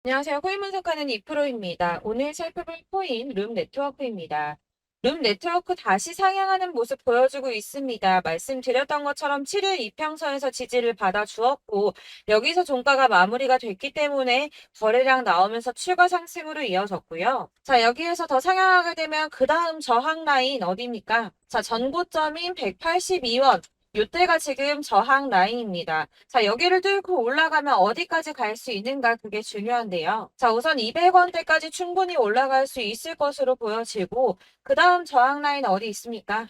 안녕하세요. 코인 분석하는 이프로입니다. 오늘 살펴볼 코인 룸 네트워크입니다. 룸 네트워크 다시 상향하는 모습 보여주고 있습니다. 말씀드렸던 것처럼 7일 이평선에서 지지를 받아 주었고 여기서 종가가 마무리가 됐기 때문에 거래량 나오면서 추가 상승으로 이어졌고요. 자, 여기에서 더 상향하게 되면 그 다음 저항 라인 어디입니까? 자, 전고점인 182원. 요때가 지금 저항 라인입니다. 자, 여기를 뚫고 올라가면 어디까지 갈 수 있는가 그게 중요한데요. 자, 우선 200원대까지 충분히 올라갈 수 있을 것으로 보여지고 그 다음 저항 라인 어디 있습니까?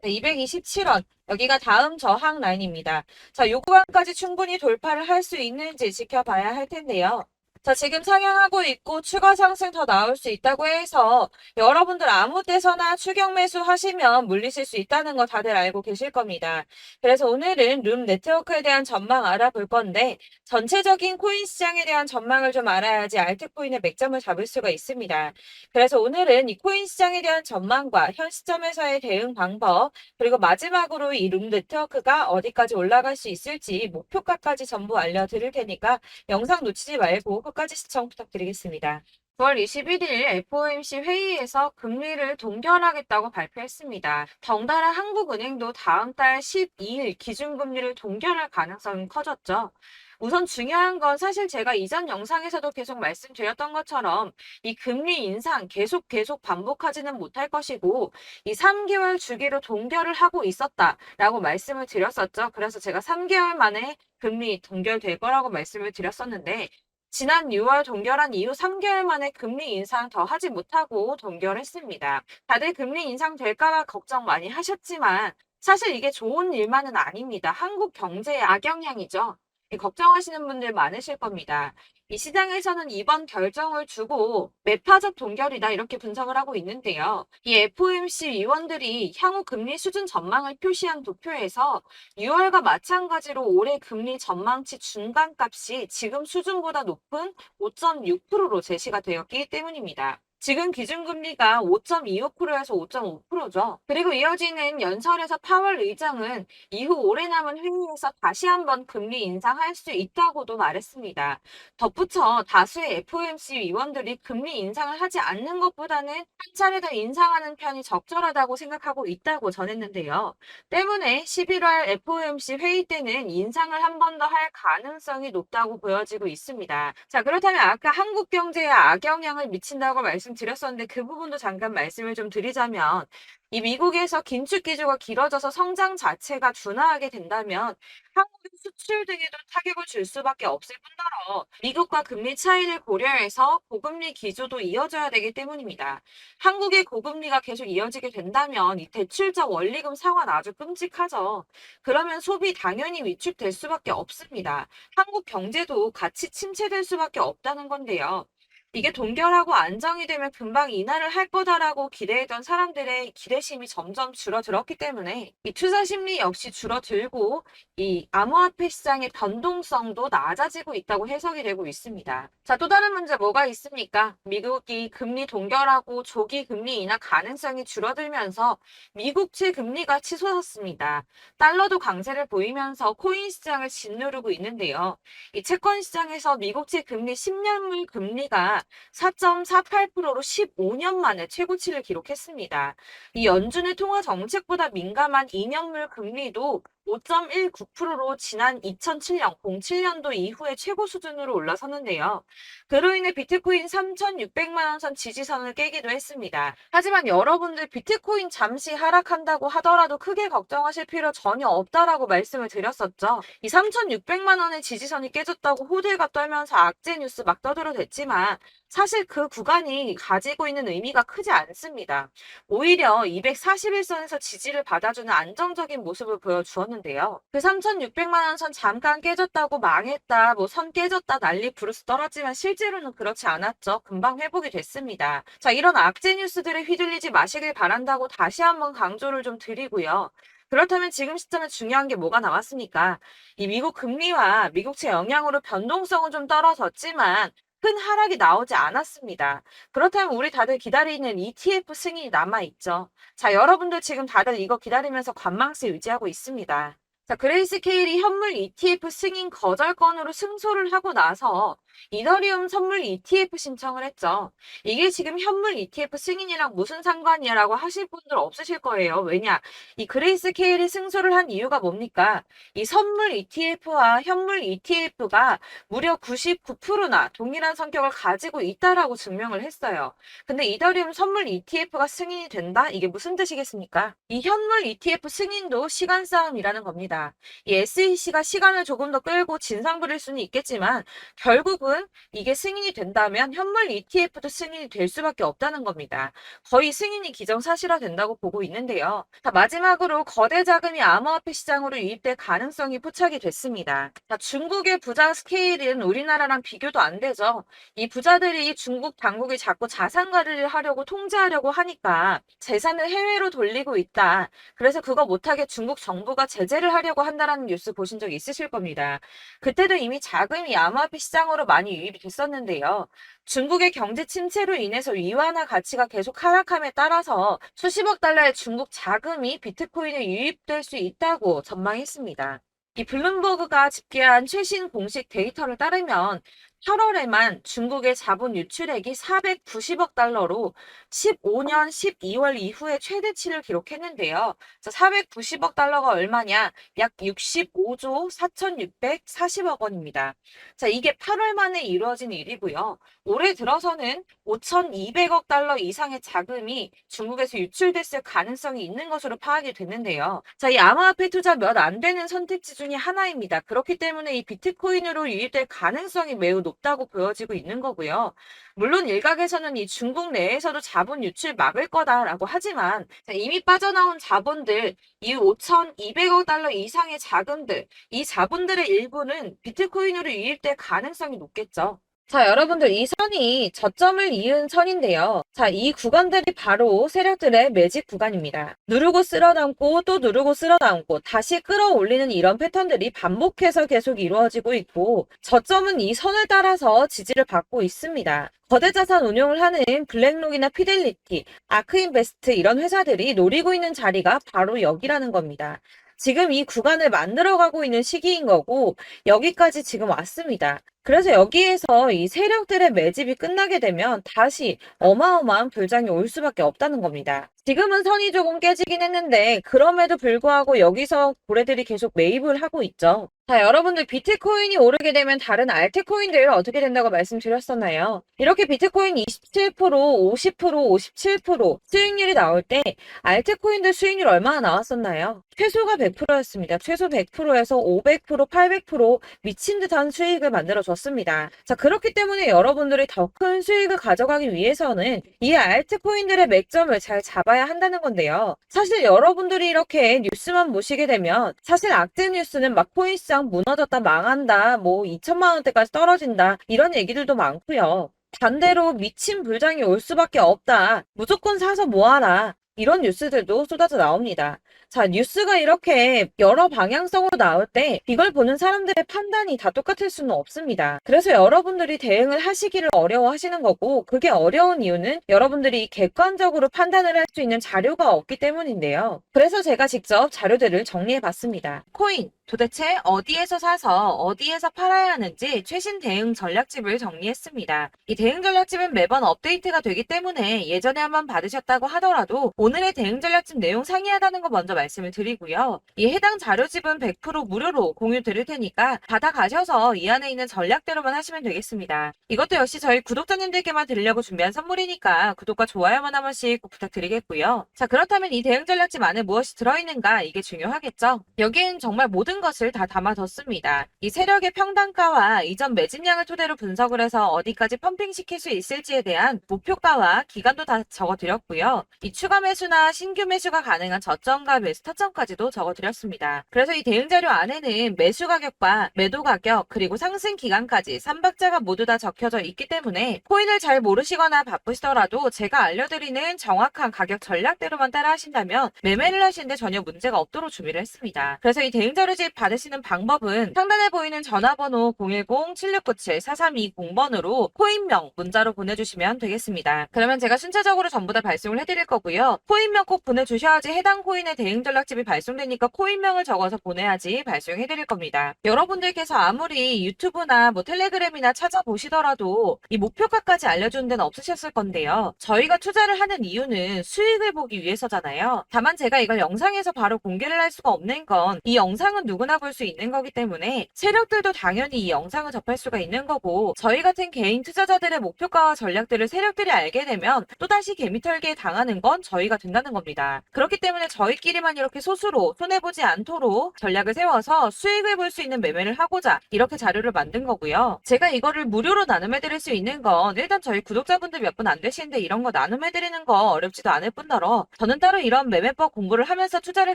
네, 227원. 여기가 다음 저항 라인입니다. 자, 요 구간까지 충분히 돌파를 할 수 있는지 지켜봐야 할 텐데요. 자, 지금 상향하고 있고 추가 상승 더 나올 수 있다고 해서 여러분들 아무 때서나 추격 매수 하시면 물리실 수 있다는 거 다들 알고 계실 겁니다. 그래서 오늘은 룸 네트워크에 대한 전망 알아볼 건데 전체적인 코인 시장에 대한 전망을 좀 알아야지 알트코인의 맥점을 잡을 수가 있습니다. 그래서 오늘은 이 코인 시장에 대한 전망과 현 시점에서의 대응 방법 그리고 마지막으로 이 룸 네트워크가 어디까지 올라갈 수 있을지 목표가까지 전부 알려드릴 테니까 영상 놓치지 말고 끝까지 시청 부탁드리겠습니다. 9월 21일 FOMC 회의에서 금리를 동결하겠다고 발표했습니다. 덩달아 한국은행도 다음 달 12일 기준금리를 동결할 가능성이 커졌죠. 우선 중요한 건 사실 제가 이전 영상에서도 계속 말씀드렸던 것처럼 이 금리 인상 계속 반복하지는 못할 것이고 이 3개월 주기로 동결을 하고 있었다라고 말씀을 드렸었죠. 그래서 제가 3개월 만에 금리 동결될 거라고 말씀을 드렸었는데 지난 6월 동결한 이후 3개월 만에 금리 인상 더 하지 못하고 동결했습니다. 다들 금리 인상 될까봐 걱정 많이 하셨지만 사실 이게 좋은 일만은 아닙니다. 한국 경제에 악영향이죠. 걱정하시는 분들 많으실 겁니다. 이 시장에서는 이번 결정을 두고 매파적 동결이다 이렇게 분석을 하고 있는데요. 이 FOMC 위원들이 향후 금리 수준 전망을 표시한 도표에서 6월과 마찬가지로 올해 금리 전망치 중간값이 지금 수준보다 높은 5.6%로 제시가 되었기 때문입니다. 지금 기준금리가 5.25%에서 5.5%죠. 그리고 이어지는 연설에서 파월 의장은 이후 오래 남은 회의에서 다시 한번 금리 인상할 수 있다고도 말했습니다. 덧붙여 다수의 FOMC 위원들이 금리 인상을 하지 않는 것보다는 한 차례 더 인상하는 편이 적절하다고 생각하고 있다고 전했는데요. 때문에 11월 FOMC 회의 때는 인상을 한 번 더 할 가능성이 높다고 보여지고 있습니다. 자, 그렇다면 아까 한국 경제에 악영향을 미친다고 말씀드렸었는데 그 부분도 잠깐 말씀을 좀 드리자면 이 미국에서 긴축 기조가 길어져서 성장 자체가 둔화하게 된다면 한국의 수출 등에도 타격을 줄 수밖에 없을 뿐더러 미국과 금리 차이를 고려해서 고금리 기조도 이어져야 되기 때문입니다. 한국의 고금리가 계속 이어지게 된다면 이 대출자 원리금 상환 아주 끔찍하죠. 그러면 소비 당연히 위축될 수밖에 없습니다. 한국 경제도 같이 침체될 수밖에 없다는 건데요. 이게 동결하고 안정이 되면 금방 인하를 할 거다라고 기대했던 사람들의 기대심이 점점 줄어들었기 때문에 이 투자 심리 역시 줄어들고 이 암호화폐 시장의 변동성도 낮아지고 있다고 해석이 되고 있습니다. 자, 또 다른 문제 뭐가 있습니까? 미국이 금리 동결하고 조기 금리 인하 가능성이 줄어들면서 미국채 금리가 치솟았습니다. 달러도 강세를 보이면서 코인 시장을 짓누르고 있는데요. 이 채권 시장에서 미국채 금리 10년물 금리가 4.48%로 15년 만에 최고치를 기록했습니다. 이 연준의 통화 정책보다 민감한 2년물 금리도 5.19%로 지난 2007년, 07년도 이후에 최고 수준으로 올라섰는데요. 그로 인해 비트코인 3,600만 원 선 지지선을 깨기도 했습니다. 하지만 여러분들 비트코인 잠시 하락한다고 하더라도 크게 걱정하실 필요 전혀 없다라고 말씀을 드렸었죠. 이 3,600만 원의 지지선이 깨졌다고 호들갑 떨면서 악재 뉴스 막 떠들어댔지만 사실 그 구간이 가지고 있는 의미가 크지 않습니다. 오히려 241선에서 지지를 받아주는 안정적인 모습을 보여주었는데요. 그 3,600만 원 선 잠깐 깨졌다고 망했다, 뭐 선 깨졌다 난리 부르스 떨었지만 실제로는 그렇지 않았죠. 금방 회복이 됐습니다. 자, 이런 악재 뉴스들에 휘둘리지 마시길 바란다고 다시 한번 강조를 좀 드리고요. 그렇다면 지금 시점에 중요한 게 뭐가 남았습니까? 이 미국 금리와 미국채 영향으로 변동성은 좀 떨어졌지만 큰 하락이 나오지 않았습니다. 그렇다면 우리 다들 기다리는 ETF 승인이 남아있죠. 자, 여러분들 지금 다들 이거 기다리면서 관망세 유지하고 있습니다. 자, 그레이스케일이 현물 ETF 승인 거절 건으로 승소를 하고 나서 이더리움 선물 ETF 신청을 했죠. 이게 지금 현물 ETF 승인이랑 무슨 상관이야라고 하실 분들 없으실 거예요. 왜냐? 이 그레이스 케일이 승소를 한 이유가 뭡니까? 이 선물 ETF와 현물 ETF가 무려 99%나 동일한 성격을 가지고 있다라고 증명을 했어요. 근데 이더리움 선물 ETF가 승인이 된다? 이게 무슨 뜻이겠습니까? 이 현물 ETF 승인도 시간 싸움이라는 겁니다. 이 SEC가 시간을 조금 더 끌고 진상 부릴 수는 있겠지만 결국은 이게 승인이 된다면 현물 ETF도 승인이 될 수밖에 없다는 겁니다. 거의 승인이 기정사실화 된다고 보고 있는데요. 자, 마지막으로 거대 자금이 암호화폐 시장으로 유입될 가능성이 포착이 됐습니다. 자, 중국의 부자 스케일은 우리나라랑 비교도 안 되죠. 이 부자들이 중국 당국이 자꾸 자산 관리를 하려고 통제하려고 하니까 재산을 해외로 돌리고 있다. 그래서 그거 못하게 중국 정부가 제재를 하려고 한다라는 뉴스 보신 적 있으실 겁니다. 그때도 이미 자금이 암호화폐 시장으로 많이 유입이 됐었는데요. 중국의 경제 침체로 인해서 위안화 가치가 계속 하락함에 따라서 수십억 달러의 중국 자금이 비트코인에 유입될 수 있다고 전망했습니다. 이 블룸버그가 집계한 최신 공식 데이터를 따르면 8월에만 중국의 자본 유출액이 490억 달러로 15년 12월 이후에 최대치를 기록했는데요. 490억 달러가 얼마냐? 약 65조 4,640억 원입니다. 자, 이게 8월 만에 이루어진 일이고요. 올해 들어서는 5,200억 달러 이상의 자금이 중국에서 유출됐을 가능성이 있는 것으로 파악이 됐는데요. 자, 이 암호화폐 투자 몇 안 되는 선택지 중에 하나입니다. 그렇기 때문에 이 비트코인으로 유입될 가능성이 매우 높다고 보여지고 있는 거고요. 물론 일각에서는 이 중국 내에서도 자본 유출 막을 거다라고 하지만 이미 빠져나온 자본들, 이 5,200억 달러 이상의 자금들, 이 자본들의 일부는 비트코인으로 유입될 가능성이 높겠죠. 자, 여러분들 이 선이 저점을 이은 선인데요. 자, 이 구간들이 바로 세력들의 매직 구간입니다. 누르고 쓸어담고 또 누르고 쓸어담고 다시 끌어올리는 이런 패턴들이 반복해서 계속 이루어지고 있고 저점은 이 선을 따라서 지지를 받고 있습니다. 거대 자산 운용을 하는 블랙록이나 피델리티, 아크인베스트 이런 회사들이 노리고 있는 자리가 바로 여기라는 겁니다. 지금 이 구간을 만들어가고 있는 시기인 거고 여기까지 지금 왔습니다. 그래서 여기에서 이 세력들의 매집이 끝나게 되면 다시 어마어마한 불장이 올 수밖에 없다는 겁니다. 지금은 선이 조금 깨지긴 했는데 그럼에도 불구하고 여기서 고래들이 계속 매입을 하고 있죠. 자, 여러분들 비트코인이 오르게 되면 다른 알트코인들 어떻게 된다고 말씀드렸었나요? 이렇게 비트코인 27%, 50%, 57% 수익률이 나올 때 알트코인들 수익률 얼마나 나왔었나요? 최소가 100%였습니다. 최소 100%에서 500%, 800% 미친 듯한 수익을 만들어줬습니다. 자, 그렇기 때문에 여러분들이 더 큰 수익을 가져가기 위해서는 이 알트코인들의 맥점을 잘 잡아야 한다는 건데요. 사실 여러분들이 이렇게 뉴스만 보시게 되면 사실 악재 뉴스는 막 코인 시장 무너졌다, 망한다, 뭐 2천만 원대까지 떨어진다 이런 얘기들도 많고요. 반대로 미친 불장이 올 수밖에 없다. 무조건 사서 모아라. 이런 뉴스들도 쏟아져 나옵니다. 자, 뉴스가 이렇게 여러 방향성으로 나올 때 이걸 보는 사람들의 판단이 다 똑같을 수는 없습니다. 그래서 여러분들이 대응을 하시기를 어려워하시는 거고 그게 어려운 이유는 여러분들이 객관적으로 판단을 할 수 있는 자료가 없기 때문인데요. 그래서 제가 직접 자료들을 정리해 봤습니다. 코인 도대체 어디에서 사서 어디에서 팔아야 하는지 최신 대응 전략집을 정리했습니다. 이 대응 전략집은 매번 업데이트가 되기 때문에 예전에 한번 받으셨다고 하더라도 오늘의 대응 전략집 내용 상이하다는 거 먼저 말씀을 드리고요. 이 해당 자료집은 100% 무료로 공유 드릴 테니까 받아가셔서 이 안에 있는 전략대로만 하시면 되겠습니다. 이것도 역시 저희 구독자님들께만 드리려고 준비한 선물이니까 구독과 좋아요만 한 번씩 꼭 부탁드리겠고요. 자, 그렇다면 이 대응 전략집 안에 무엇이 들어있는가 이게 중요하겠죠? 여기엔 정말 모든 것을 다 담아뒀습니다. 이 세력의 평단가와 이전 매집량을 토대로 분석을 해서 어디까지 펌핑시킬 수 있을지에 대한 목표가와 기간도 다 적어드렸고요. 이 추가 매수나 신규 매수가 가능한 저점과 매수 타점까지도 적어드렸습니다. 그래서 이 대응자료 안에는 매수 가격과 매도 가격 그리고 상승 기간까지 3박자가 모두 다 적혀져 있기 때문에 코인을 잘 모르시거나 바쁘시더라도 제가 알려드리는 정확한 가격 전략대로만 따라 하신다면 매매를 하시는데 전혀 문제가 없도록 준비를 했습니다. 그래서 이 대응자료집 받으시는 방법은 상단에 보이는 전화번호 010-7697-4320번으로 코인명 문자로 보내주시면 되겠습니다. 그러면 제가 순차적으로 전부 다 발송을 해드릴 거고요. 코인명 꼭 보내주셔야지 해당 코인의 대응 알림 전략집이 발송되니까 코인명을 적어서 보내야지 발송해드릴 겁니다. 여러분들께서 아무리 유튜브나 뭐 텔레그램이나 찾아보시더라도 이 목표가까지 알려주는 데는 없으셨을 건데요. 저희가 투자를 하는 이유는 수익을 보기 위해서잖아요. 다만 제가 이걸 영상에서 바로 공개를 할 수가 없는 건 이 영상은 누구나 볼 수 있는 거기 때문에 세력들도 당연히 이 영상을 접할 수가 있는 거고, 저희 같은 개인 투자자들의 목표가와 전략들을 세력들이 알게 되면 또다시 개미털기에 당하는 건 저희가 된다는 겁니다. 그렇기 때문에 저희끼리만 이렇게 소수로 손해보지 않도록 전략을 세워서 수익을 볼 수 있는 매매를 하고자 이렇게 자료를 만든 거고요. 제가 이거를 무료로 나눔해드릴 수 있는 건 일단 저희 구독자분들 몇 분 안 되시는데 이런 거 나눔해드리는 거 어렵지도 않을 뿐더러 저는 따로 이런 매매법 공부를 하면서 투자를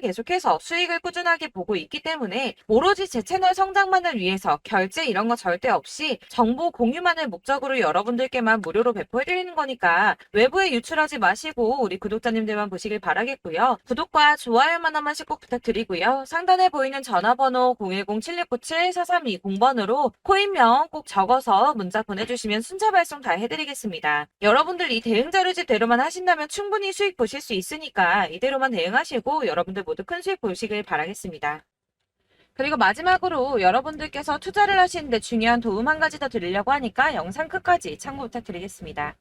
계속해서 수익을 꾸준하게 보고 있기 때문에 오로지 제 채널 성장만을 위해서 결제 이런 거 절대 없이 정보 공유만을 목적으로 여러분들께만 무료로 배포해드리는 거니까 외부에 유출하지 마시고 우리 구독자님들만 보시길 바라겠고요. 구독과 좋아요만 한 번씩 꼭 부탁드리고요. 상단에 보이는 전화번호 010-7697-4320번으로 코인명 꼭 적어서 문자 보내주시면 순차 발송 다 해드리겠습니다. 여러분들 이 대응 자료집대로만 하신다면 충분히 수익 보실 수 있으니까 이대로만 대응하시고 여러분들 모두 큰 수익 보시길 바라겠습니다. 그리고 마지막으로 여러분들께서 투자를 하시는데 중요한 도움 한 가지 더 드리려고 하니까 영상 끝까지 참고 부탁드리겠습니다.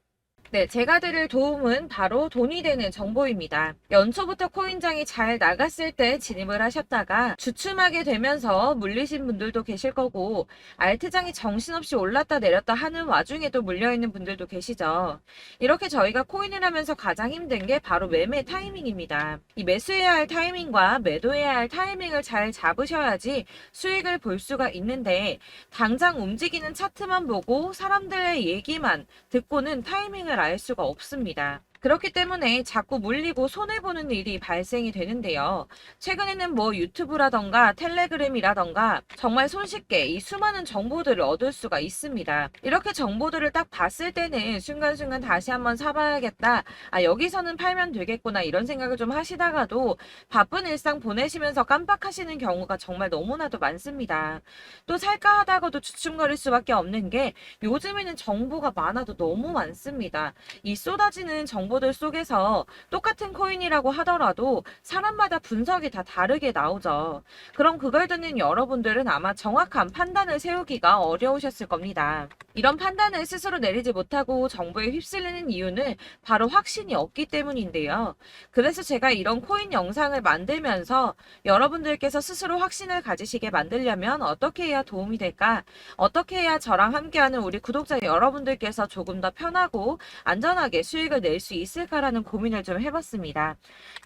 네, 제가 드릴 도움은 바로 돈이 되는 정보입니다. 연초부터 코인장이 잘 나갔을 때 진입을 하셨다가 주춤하게 되면서 물리신 분들도 계실 거고, 알트장이 정신없이 올랐다 내렸다 하는 와중에도 물려있는 분들도 계시죠. 이렇게 저희가 코인을 하면서 가장 힘든 게 바로 매매 타이밍입니다. 이 매수해야 할 타이밍과 매도해야 할 타이밍을 잘 잡으셔야지 수익을 볼 수가 있는데, 당장 움직이는 차트만 보고 사람들의 얘기만 듣고는 타이밍을 알 수가 없습니다. 그렇기 때문에 자꾸 물리고 손해보는 일이 발생이 되는데요. 최근에는 뭐 유튜브라던가 텔레그램이라던가 정말 손쉽게 이 수많은 정보들을 얻을 수가 있습니다. 이렇게 정보들을 딱 봤을 때는 순간순간 다시 한번 사봐야겠다, 아 여기서는 팔면 되겠구나 이런 생각을 좀 하시다가도 바쁜 일상 보내시면서 깜빡하시는 경우가 정말 너무나도 많습니다. 또 살까 하다가도 주춤거릴 수밖에 없는 게 요즘에는 정보가 많아도 너무 많습니다. 이 쏟아지는 정보들 속에서 똑같은 코인이라고 하더라도 사람마다 분석이 다 다르게 나오죠. 그럼 그걸 듣는 여러분들은 아마 정확한 판단을 세우기가 어려우셨을 겁니다. 이런 판단을 스스로 내리지 못하고 정보에 휩쓸리는 이유는 바로 확신이 없기 때문인데요. 그래서 제가 이런 코인 영상을 만들면서 여러분들께서 스스로 확신을 가지시게 만들려면 어떻게 해야 도움이 될까? 어떻게 해야 저랑 함께하는 우리 구독자 여러분들께서 조금 더 편하고 안전하게 수익을 낼 수 있을까라는 고민을 좀 해봤습니다.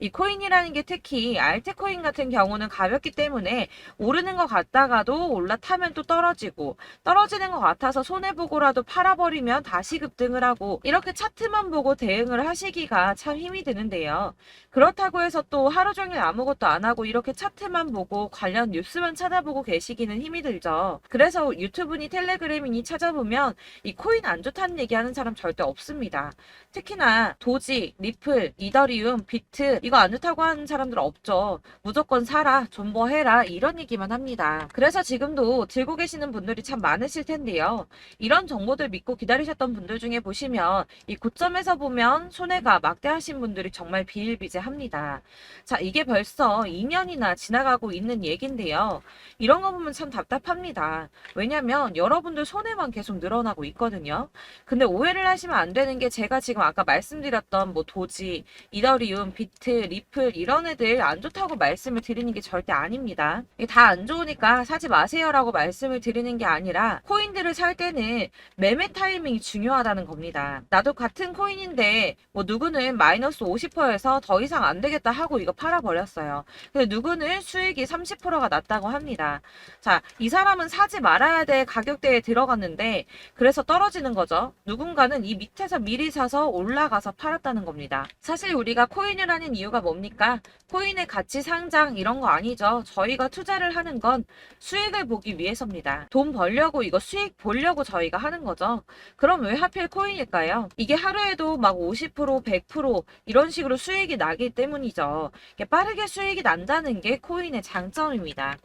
이 코인이라는 게 특히 알트코인 같은 경우는 가볍기 때문에 오르는 것 같다가도 올라타면 또 떨어지고, 떨어지는 것 같아서 손해보고라도 팔아버리면 다시 급등을 하고, 이렇게 차트만 보고 대응을 하시기가 참 힘이 드는데요. 그렇다고 해서 또 하루 종일 아무것도 안 하고 이렇게 차트만 보고 관련 뉴스만 찾아보고 계시기는 힘이 들죠. 그래서 유튜브니 텔레그램이니 찾아보면 이 코인 안 좋다는 얘기하는 사람 절대 없습니다. 특히나 도지, 리플, 이더리움, 비트 이거 안 좋다고 하는 사람들 없죠. 무조건 사라, 존버해라 이런 얘기만 합니다. 그래서 지금도 들고 계시는 분들이 참 많으실 텐데요. 이런 정보들 믿고 기다리셨던 분들 중에 보시면 이 고점에서 보면 손해가 막대하신 분들이 정말 비일비재합니다. 자, 이게 벌써 2년이나 지나가고 있는 얘긴데요. 이런 거 보면 참 답답합니다. 왜냐면 여러분들 손해만 계속 늘어나고 있거든요. 근데 오해를 하시면 안 되는 게, 제가 지금 아까 말씀드렸던 뭐 도지, 이더리움, 비트, 리플 이런 애들 안 좋다고 말씀을 드리는 게 절대 아닙니다. 다 안 좋으니까 사지 마세요라고 말씀을 드리는 게 아니라, 코인들을 살 때는 매매 타이밍이 중요하다는 겁니다. 나도 같은 코인인데 뭐 누구는 마이너스 50%에서 더 이상 안 되겠다 하고 이거 팔아버렸어요. 근데 누구는 수익이 30%가 났다고 합니다. 자, 이 사람은 사지 말아야 될 가격대에 들어갔는데 그래서 떨어지는 거죠. 누군가는 이 밑에서 미리 사서 올라가서 팔았다는 겁니다. 사실 우리가 코인을 하는 이유가 뭡니까? 코인의 가치 상장 이런 거 아니죠. 저희가 투자를 하는 건 수익을 보기 위해서입니다. 돈 벌려고, 이거 수익 보려고 저희가 하는 거죠. 그럼 왜 하필 코인일까요? 이게 하루에도 막 50%, 100% 이런 식으로 수익이 나기 때문이죠. 빠르게 수익이 난다는 게 코인의 장점입니다.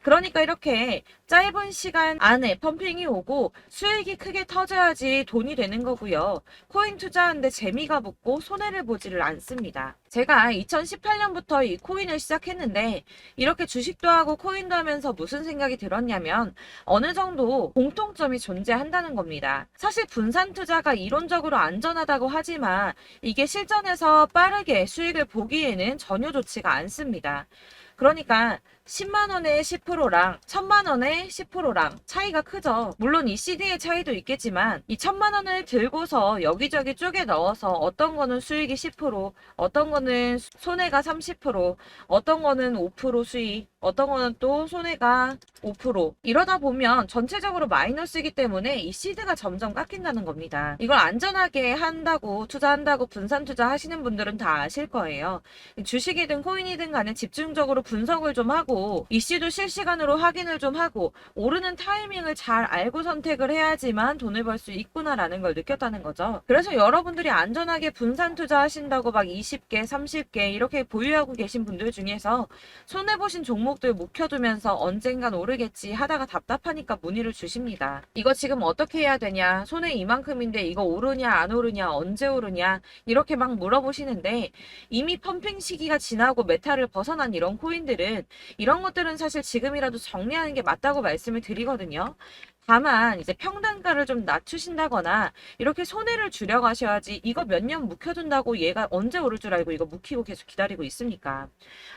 그러니까 이렇게 짧은 시간 안에 펌핑이 오고 수익이 크게 터져야지 돈이 되는 거고요. 코인 투자하는데 재미가 붙고 손해를 보지를 않습니다. 제가 2018년부터 이 코인을 시작했는데 이렇게 주식도 하고 코인도 하면서 무슨 생각이 들었냐면 어느 정도 공통점이 존재한다는 겁니다. 사실 분산 투자가 이론적으로 안전하다고 하지만 이게 실전에서 빠르게 수익을 보기에는 전혀 좋지가 않습니다. 그러니까 10만 원의 10%랑 1000만 원의 10%랑 차이가 크죠. 물론 이 CD의 차이도 있겠지만 이 1000만 원을 들고서 여기저기 쪼개 넣어서 어떤 거는 수익이 10%, 어떤 거는 손해가 30%, 어떤 거는 5% 수익, 어떤 거는 또 손해가 5%. 이러다 보면 전체적으로 마이너스이기 때문에 이 시드가 점점 깎인다는 겁니다. 이걸 안전하게 한다고 투자한다고 분산 투자하시는 분들은 다 아실 거예요. 주식이든 코인이든 간에 집중적으로 분석을 좀 하고 이슈도 실시간으로 확인을 좀 하고 오르는 타이밍을 잘 알고 선택을 해야지만 돈을 벌 수 있구나라는 걸 느꼈다는 거죠. 그래서 여러분들이 안전하게 분산 투자하신다고 막 20개, 30개 이렇게 보유하고 계신 분들 중에서 손해보신 종목들 묵혀두면서 언젠간 오르겠지 하다가 답답하니까 문의를 주십니다. 이거 지금 어떻게 해야 되냐? 손해 이만큼인데 이거 오르냐 안 오르냐 언제 오르냐 이렇게 막 물어보시는데 이미 펌핑 시기가 지나고 메타를 벗어난 이런 코인들은 이런 것들은 사실 지금이라도 정리하는 게 맞다고 말씀을 드리거든요. 다만 이제 평단가를 좀 낮추신다거나 이렇게 손해를 줄여가셔야지 이거 몇 년 묵혀둔다고 얘가 언제 오를 줄 알고 이거 묵히고 계속 기다리고 있습니까?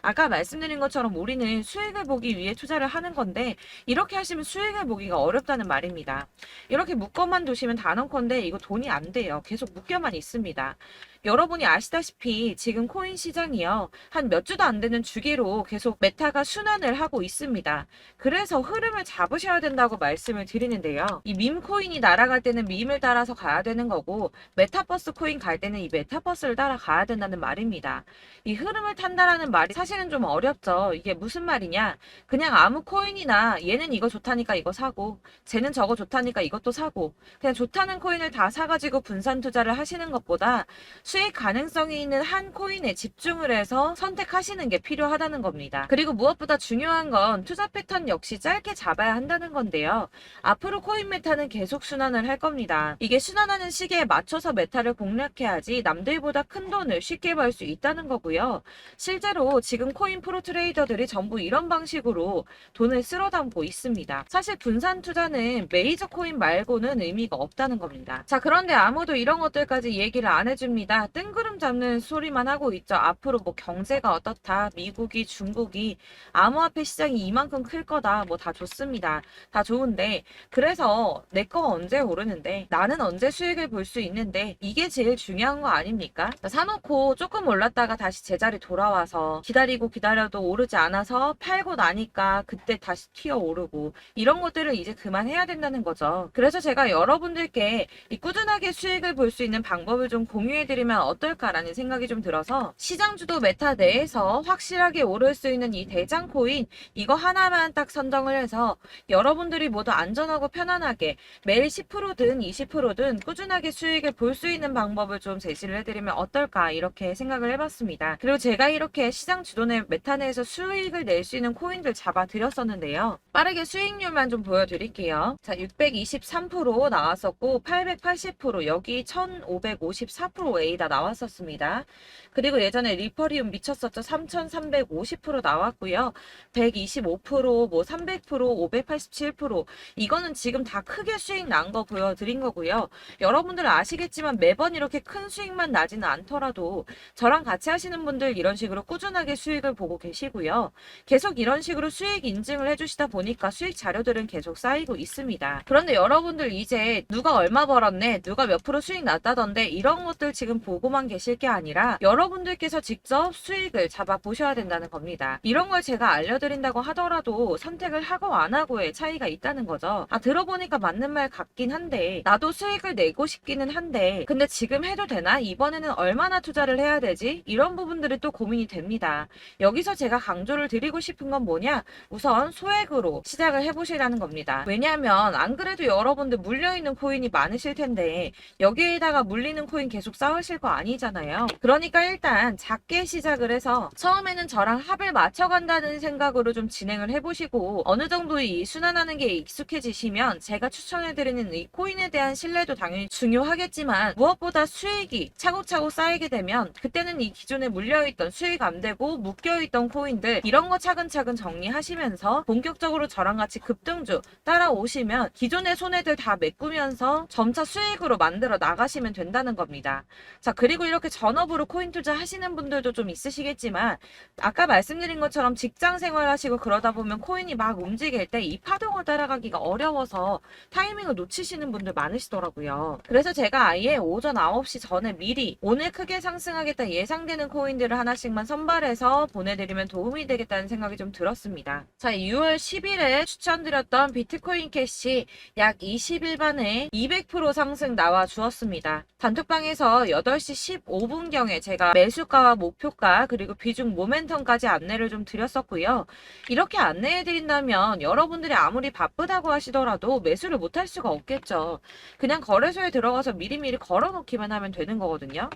아까 말씀드린 것처럼 우리는 수익을 보기 위해 투자를 하는 건데 이렇게 하시면 수익을 보기가 어렵다는 말입니다. 이렇게 묶어만 두시면 단언컨대 이거 돈이 안 돼요. 계속 묶여만 있습니다. 여러분이 아시다시피 지금 코인 시장이요. 한 몇 주도 안 되는 주기로 계속 메타가 순환을 하고 있습니다. 그래서 흐름을 잡으셔야 된다고 말씀을 드리는데요. 이 밈 코인이 날아갈 때는 밈을 따라서 가야 되는 거고 메타버스 코인 갈 때는 이 메타버스를 따라가야 된다는 말입니다. 이 흐름을 탄다라는 말이 사실은 좀 어렵죠. 이게 무슨 말이냐? 그냥 아무 코인이나 얘는 이거 좋다니까 이거 사고 쟤는 저거 좋다니까 이것도 사고 그냥 좋다는 코인을 다 사가지고 분산 투자를 하시는 것보다 수익 가능성이 있는 한 코인에 집중을 해서 선택하시는 게 필요하다는 겁니다. 그리고 무엇보다 중요한 건 투자 패턴 역시 짧게 잡아야 한다는 건데요. 앞으로 코인 메타는 계속 순환을 할 겁니다. 이게 순환하는 시기에 맞춰서 메타를 공략해야지 남들보다 큰 돈을 쉽게 벌 수 있다는 거고요. 실제로 지금 코인 프로 트레이더들이 전부 이런 방식으로 돈을 쓸어 담고 있습니다. 사실 분산 투자는 메이저 코인 말고는 의미가 없다는 겁니다. 자, 그런데 아무도 이런 것들까지 얘기를 안 해줍니다. 뜬구름 잡는 소리만 하고 있죠. 앞으로 뭐 경제가 어떻다, 미국이, 중국이, 암호화폐 시장이 이만큼 클 거다, 뭐 다 좋습니다. 다 좋은데 그래서 내 거 언제 오르는데 나는 언제 수익을 볼 수 있는데 이게 제일 중요한 거 아닙니까? 사놓고 조금 올랐다가 다시 제자리 돌아와서 기다리고 기다려도 오르지 않아서 팔고 나니까 그때 다시 튀어 오르고 이런 것들을 이제 그만해야 된다는 거죠. 그래서 제가 여러분들께 이 꾸준하게 수익을 볼 수 있는 방법을 좀 공유해드리면 어떨까라는 생각이 좀 들어서 시장 주도 메타 내에서 확실하게 오를 수 있는 이 대장 코인 이거 하나만 딱 선정을 해서 여러분들이 모두 안전하고 편안하게 매일 10%든 20%든 꾸준하게 수익을 볼 수 있는 방법을 좀 제시를 해드리면 어떨까 이렇게 생각을 해봤습니다. 그리고 제가 이렇게 시장 주도내 메타 내에서 수익을 낼 수 있는 코인들 잡아드렸었는데요. 빠르게 수익률만 좀 보여드릴게요. 자, 623% 나왔었고 880% 여기 1554%A다 나왔었습니다. 그리고 예전에 리퍼리움 미쳤었죠. 3350% 나왔고요. 125%, 뭐 300%, 587% 이거는 지금 다 크게 수익 난 거 보여드린 거고요. 여러분들 아시겠지만 매번 이렇게 큰 수익만 나지는 않더라도 저랑 같이 하시는 분들 이런 식으로 꾸준하게 수익을 보고 계시고요. 계속 이런 식으로 수익 인증을 해주시다 보니까 수익 자료들은 계속 쌓이고 있습니다. 그런데 여러분들 이제 누가 얼마 벌었네, 누가 몇 프로 수익 났다던데 이런 것들 지금 보고만 계실 게 아니라 여러분들께서 직접 수익을 잡아 보셔야 된다는 겁니다. 이런 걸 제가 알려드린다고 하더라도 선택을 하고 안 하고의 차이가 있다는 거죠. 아, 들어보니까 맞는 말 같긴 한데 나도 수익을 내고 싶기는 한데 근데 지금 해도 되나? 이번에는 얼마나 투자를 해야 되지? 이런 부분들이 또 고민이 됩니다. 여기서 제가 강조를 드리고 싶은 건 뭐냐? 우선 소액으로 시작을 해보시라는 겁니다. 왜냐하면 안 그래도 여러분들 물려있는 코인이 많으실 텐데 여기에다가 물리는 코인 계속 쌓으실 거 아니잖아요. 그러니까 일단 작게 시작을 해서 처음에는 저랑 합을 맞춰간다는 생각으로 좀 진행을 해보시고 어느 정도 이 순환하는 게 익숙해지시면 제가 추천해드리는 이 코인에 대한 신뢰도 당연히 중요하겠지만 무엇보다 수익이 차곡차곡 쌓이게 되면 그때는 이 기존에 물려있던 수익 안 되고 묶여있던 코인들 이런 거 차근차근 정리하시면서 본격적으로 저랑 같이 급등주 따라오시면 기존의 손해들 다 메꾸면서 점차 수익으로 만들어 나가시면 된다는 겁니다. 자, 그리고 이렇게 전업으로 코인 투자 하시는 분들도 좀 있으시겠지만 아까 말씀드린 것처럼 직장 생활하시고 그러다 보면 코인이 막 움직일 때 이 파동을 따라가기가 어려워서 타이밍을 놓치시는 분들 많으시더라고요. 그래서 제가 아예 오전 9시 전에 미리 오늘 크게 상승하겠다 예상되는 코인들을 하나씩만 선발해서 보내드리면 도움이 되겠다는 생각이 좀 들었습니다. 자, 6월 10일에 추천드렸던 비트코인 캐시 약 20일 만에 200% 상승 나와 주었습니다. 단톡방에서 8시 15분경에 제가 매수가와 목표가 그리고 비중 모멘텀까지 안내를 좀 드렸었고요. 이렇게 안내해드린다면 여러분들이 아무리 바쁘다고 하시더라도 매수를 못할 수가 없겠죠. 그냥 거래소에 들어가서 미리미리 걸어놓기만 하면 되는 거거든요.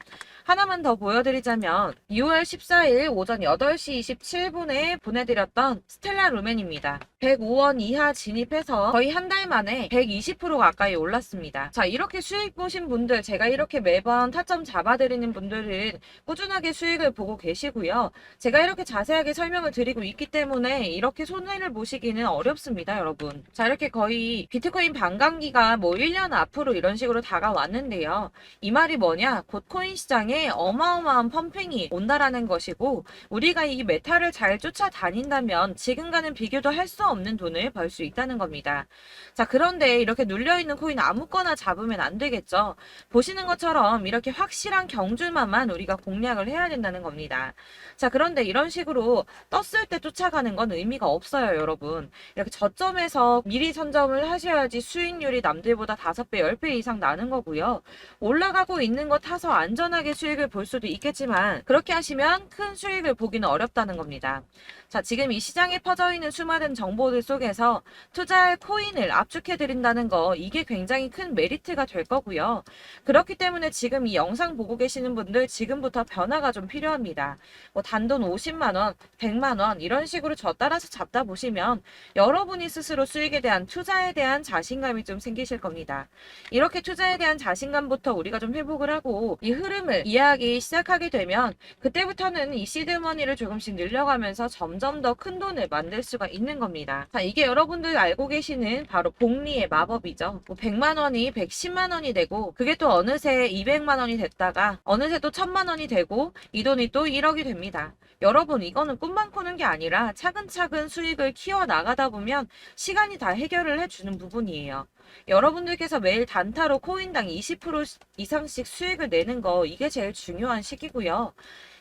하나만 더 보여드리자면 6월 14일 오전 8시 27분에 보내드렸던 스텔라 루멘입니다. 105원 이하 진입해서 거의 한 달 만에 120% 가까이 올랐습니다. 자, 이렇게 수익 보신 분들, 제가 이렇게 매번 타점 잡아드리는 분들은 꾸준하게 수익을 보고 계시고요. 제가 이렇게 자세하게 설명을 드리고 있기 때문에 이렇게 손해를 보시기는 어렵습니다, 여러분. 자, 이렇게 거의 비트코인 반감기가 뭐 1년 앞으로 이런 식으로 다가왔는데요. 이 말이 뭐냐? 곧 코인 시장에 어마어마한 펌핑이 온다라는 것이고 우리가 이 메타를 잘 쫓아다닌다면 지금과는 비교도 할 수 없는 돈을 벌 수 있다는 겁니다. 자, 그런데 이렇게 눌려있는 코인 아무거나 잡으면 안 되겠죠. 보시는 것처럼 이렇게 확실한 경주만만 우리가 공략을 해야 된다는 겁니다. 자, 그런데 이런 식으로 떴을 때 쫓아가는 건 의미가 없어요, 여러분. 이렇게 저점에서 미리 선점을 하셔야지 수익률이 남들보다 5배, 10배 이상 나는 거고요. 올라가고 있는 거 타서 안전하게 수익을 볼 수도 있겠지만 그렇게 하시면 큰 수익을 보기는 어렵다는 겁니다. 자, 지금 이 시장에 퍼져 있는 수많은 정보들 속에서 투자할 코인을 압축해드린다는 거 이게 굉장히 큰 메리트가 될 거고요. 그렇기 때문에 지금 이 영상 보고 계시는 분들 지금부터 변화가 좀 필요합니다. 뭐 단돈 50만원, 100만원 이런 식으로 저 따라서 잡다 보시면 여러분이 스스로 수익에 대한 투자에 대한 자신감이 좀 생기실 겁니다. 이렇게 투자에 대한 자신감부터 우리가 좀 회복을 하고 이 흐름을 이해하기 시작하게 되면 그때부터는 이 시드머니를 조금씩 늘려가면서 점점 더 큰 돈을 만들 수가 있는 겁니다. 자, 이게 여러분들 알고 계시는 바로 복리의 마법이죠. 뭐 100만원이 110만원이 되고 그게 또 어느새 200만원이 됐다가 어느새 또 1000만원이 되고 이 돈이 또 1억이 됩니다. 여러분, 이거는 꿈만 꾸는 게 아니라 차근차근 수익을 키워나가다 보면 시간이 다 해결을 해주는 부분이에요. 여러분들께서 매일 단타로 코인당 20% 이상씩 수익을 내는 거 이게 제일 중요한 시기고요.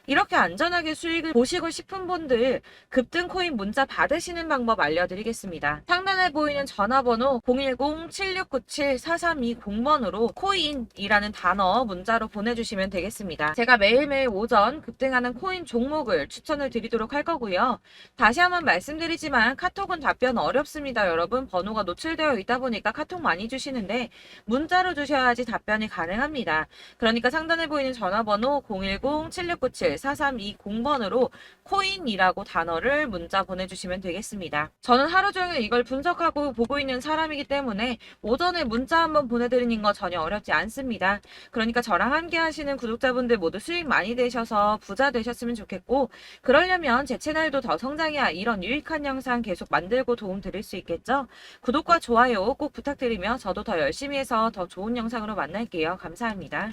이렇게 안전하게 수익을 보시고 싶은 분들 급등 코인 문자 받으시는 방법 알려드리겠습니다. 상단에 보이는 전화번호 010-7697-4320번으로 코인이라는 단어 문자로 보내주시면 되겠습니다. 제가 매일매일 오전 급등하는 코인 종목을 추천을 드리도록 할 거고요. 다시 한번 말씀드리지만 카톡은 답변 어렵습니다. 여러분, 번호가 노출되어 있다 보니까 카톡 많이 주시는데 문자로 주셔야지 답변이 가능합니다. 그러니까 상단에 보이는 전화번호 010-7697-4320번으로 코인이라고 단어를 문자 보내주시면 되겠습니다. 저는 하루 종일 이걸 분석하고 보고 있는 사람이기 때문에 오전에 문자 한번 보내드리는 거 전혀 어렵지 않습니다. 그러니까 저랑 함께 하시는 구독자분들 모두 수익 많이 되셔서 부자 되셨으면 좋겠고 그러려면 제 채널도 더 성장해야 이런 유익한 영상 계속 만들고 도움 드릴 수 있겠죠? 구독과 좋아요 꼭 부탁드리며 저도 더 열심히 해서 더 좋은 영상으로 만날게요. 감사합니다.